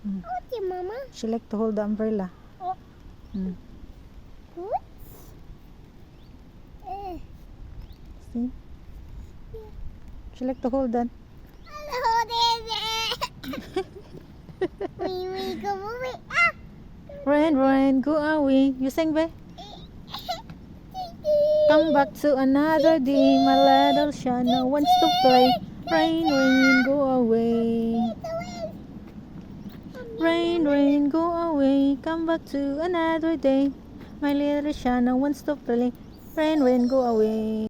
Okay, Mama. She like to hold the umbrella. Oh. Mm. What? Eh. See? She like to hold that. Hold it. We go away. Ah. Rain, rain, go away. You sing, babe? Come back to another day. My little Shanna wants to play. Rain, rain, go away. Rain, rain, go away. Come back to another day. My little Shanna wants to play. Rain, rain, go away.